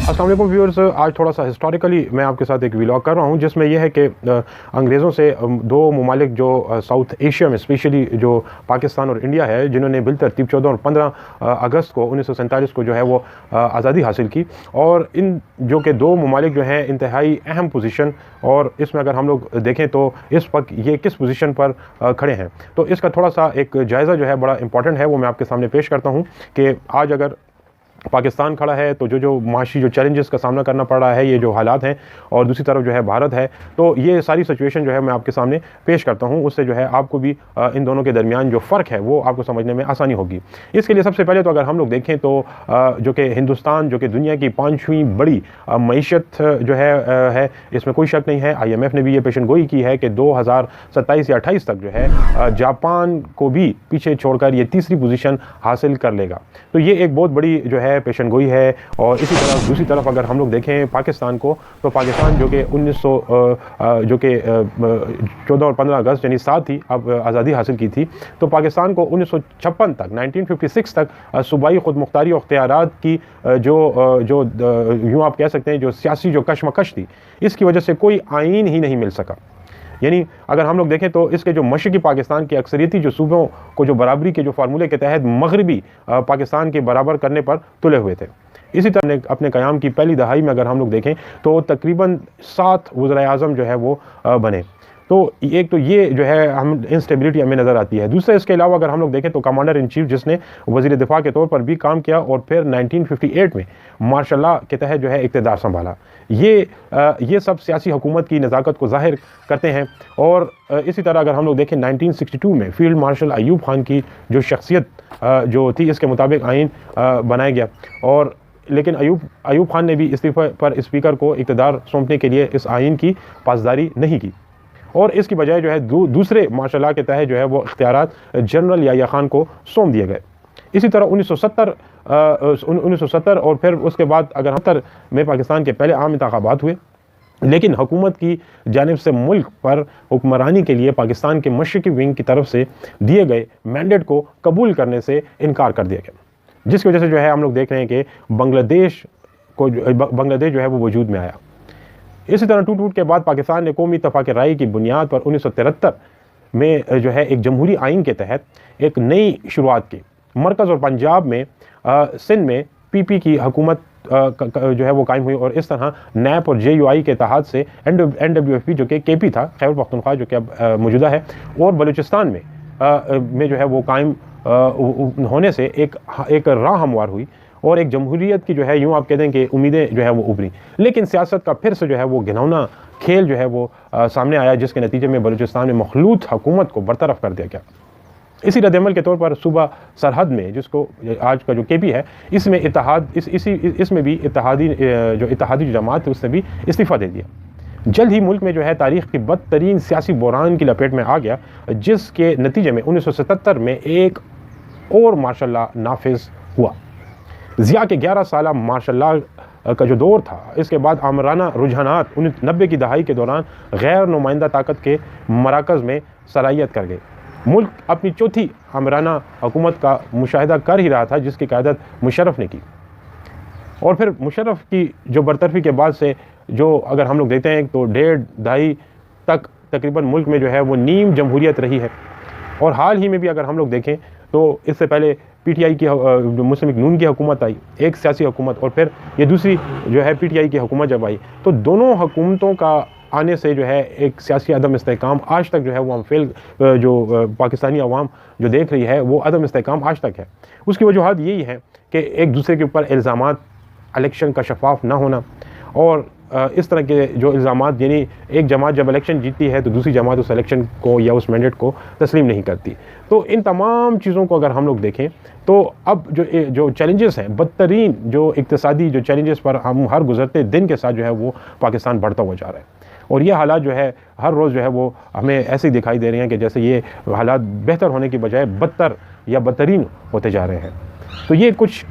अस्सलाम वालेकुम व्यूअर्स, आज थोड़ा सा हिस्टोरिकली मैं आपके साथ एक व्लॉग कर रहा हूँ जिसमें यह है कि अंग्रेज़ों से दो ममालिक जो साउथ एशिया में स्पेशली जो पाकिस्तान और इंडिया है, जिन्होंने बिलतरतीब 14 और 15 अगस्त को 1947 को जो है वो आज़ादी हासिल की। और इन जो कि दो ममालिक जो हैं इंतहाई अहम पोजीशन, और इसमें अगर हम लोग देखें तो इस वक्त ये किस पोजीशन पर खड़े हैं, तो इसका थोड़ा सा एक जायज़ा जो है बड़ा इंपॉर्टेंट है, वो मैं आपके सामने पेश करता हूँ कि आज अगर पाकिस्तान खड़ा है तो जो माशी जो चैलेंजेस का सामना करना पड़ रहा है, ये जो हालात हैं, और दूसरी तरफ जो है भारत है, तो ये सारी सिचुएशन जो है मैं आपके सामने पेश करता हूँ। उससे जो है आपको भी इन दोनों के दरमियान जो फ़र्क है वो आपको समझने में आसानी होगी। इसके लिए सबसे पहले तो अगर हम लोग देखें तो जो कि हिंदुस्तान जो कि दुनिया की 5वीं बड़ी मीशत जो है, इसमें कोई शक नहीं है। IMF ने भी ये पेशन गोई की है कि 2027 या 28 तक जो है जापान को भी पीछे छोड़कर ये तीसरी पोजीशन हासिल कर लेगा। तो ये एक बहुत बड़ी जो है पेशन गोई है। और इसी तरह दूसरी तरफ अगर हम लोग देखें पाकिस्तान को, तो पाकिस्तान जो कि 14 और 15 अगस्त यानी साथ ही अब आज़ादी हासिल की थी, तो पाकिस्तान को 1956 तक 1956 तक सूबाई खुद मुख्तारी और इख्तियारात की जो यूँ आप कह सकते हैं जो सियासी जो कशमकश थी, इसकी वजह से कोई आइन ही नहीं मिल सका। यानी अगर हम लोग देखें तो इसके जो मशरक़ी पाकिस्तान के अक्सरियती जो सूबों को जो बराबरी के जो फार्मूले के तहत मगरबी पाकिस्तान के बराबर करने पर तुले हुए थे। इसी तरह अपने क़याम की पहली दहाई में अगर हम लोग देखें तो तकरीबन 7 वज़ीर-ए-आज़म जो है वो बने। तो एक तो ये जो है हम इंस्टेबिलिटी हमें नज़र आती है। दूसरे इसके अलावा अगर हम लोग देखें तो कमांडर इन चीफ जिसने वज़ीर दिफा के तौर पर भी काम किया और फिर 1958 में मार्शल लॉ के तहत जो है इक़्तिदार संभाला, ये सब सियासी हुकूमत की नज़ाकत को ज़ाहिर करते हैं। और इसी तरह अगर हम लोग देखें 1962 में फील्ड मार्शल अयूब खान की जो शख्सियत जो थी, इसके मुताबिक आइन बनाया गया। और लेकिन अयूब खान ने भी इस्तीफ़े पर स्पीकर को इक़्तिदार सौंपने के लिए इस आइन की पासदारी नहीं की, और इसकी बजाय जो है दूसरे मार्शल लॉ के तहत जो है वो इख्तियारात जनरल याह्या खान को सौंप दिए गए। इसी तरह 1970 और फिर उसके बाद अगर 70 में पाकिस्तान के पहले आम इंतखाबात हुए, लेकिन हुकूमत की जानिब से मुल्क पर हुक्मरानी के लिए पाकिस्तान के मशरक़ी विंग की तरफ से दिए गए मैंडेट को कबूल करने से इनकार कर दिया गया, जिसकी वजह से जो है हम लोग देख रहे हैं कि बांग्लादेश जो है वो वजूद में आया। इसी तरह टूट के बाद पाकिस्तान ने कौमी इत्तेफाक राय की बुनियाद पर 1973 में जो है एक जमहूरी आइन के तहत एक नई शुरुआत की। मरकज़ और पंजाब में सिंध में PP की हुकूमत जो है वो कायम हुई, और इस तरह NAP और JUI के इत्तेहाद से NWFP जो कि KP था, खैबर पख्तूनख्वा जो कि अब मौजूदा है, और बलूचिस्तान में जो है वो कायम होने से एक राह हमवार हुई और एक जमहूरियत की जो है यूँ आप कहते हैं कि उम्मीदें जो है वो उभरी। लेकिन सियासत का फिर से जो है वो घिनौना खेल जो है वो सामने आया, जिसके नतीजे में बलूचिस्तान में मखलूत हुकूमत को बरतरफ कर दिया गया। इसी रद्दअमल के तौर पर सूबा सरहद में, जिसको आज का जो KP है, इसमें इसमें भी इत्तेहादी जमात उसने भी इस्तीफ़ा दे दिया। जल्द ही मुल्क में जो है तारीख़ की बदतरीन सियासी बहरान की लपेट में आ गया, जिसके नतीजे में 1977 में एक और मार्शल लॉ नाफिज हुआ। ज़िया के 11 साल मार्शल लॉ का जो दौर था, इसके बाद आमराना रुझानात 90 की दहाई के दौरान गैर नुमाइंदा ताकत के मराकज़ में सलाहियत कर गए। मुल्क अपनी चौथी आमराना हुकूमत का मुशाहिदा कर ही रहा था, जिसकी क़यादत मुशर्रफ ने की। और फिर मुशर्रफ की जो बरतरफी के बाद से जो अगर हम लोग देखते हैं तो 1.5 दहाई तक तकरीबन मुल्क में जो है वो नीम जमहूरियत रही है। और हाल ही में भी अगर हम लोग देखें तो इससे पहले PTI की जो मुस्लिम लीग नून की हुकूमत आई, एक सियासी हुकूमत, और फिर ये दूसरी जो है PTI की हुकूमत जब आई, तो दोनों हुकूमतों का आने से जो है एक सियासी अदम इस्तेहकाम आज तक जो है वो हम जो पाकिस्तानी अवाम जो देख रही है वो अदम इस्तेहकाम आज तक है। उसकी वजूहत यही है कि एक दूसरे के ऊपर इल्ज़ामात, इलेक्शन का शफाफ ना होना, और इस तरह के जो इल्ज़ामात, यानी एक जमात जब इलेक्शन जीतती है तो दूसरी जमात उस इलेक्शन को या उस मैंडेट को तस्लीम नहीं करती। तो इन तमाम चीज़ों को अगर हम लोग देखें तो अब जो चैलेंजेस हैं, बदतरीन जो इक़्तिसादी जो चैलेंजेस पर हम हर गुज़रते दिन के साथ जो है वो पाकिस्तान बढ़ता हुआ जा रहा है। और ये हालात जो है हर रोज़ जो है वो हमें ऐसे दिखाई दे रहे हैं कि जैसे ये हालात बेहतर होने की बजाय बदतर या बदतरीन होते जा रहे हैं। तो ये कुछ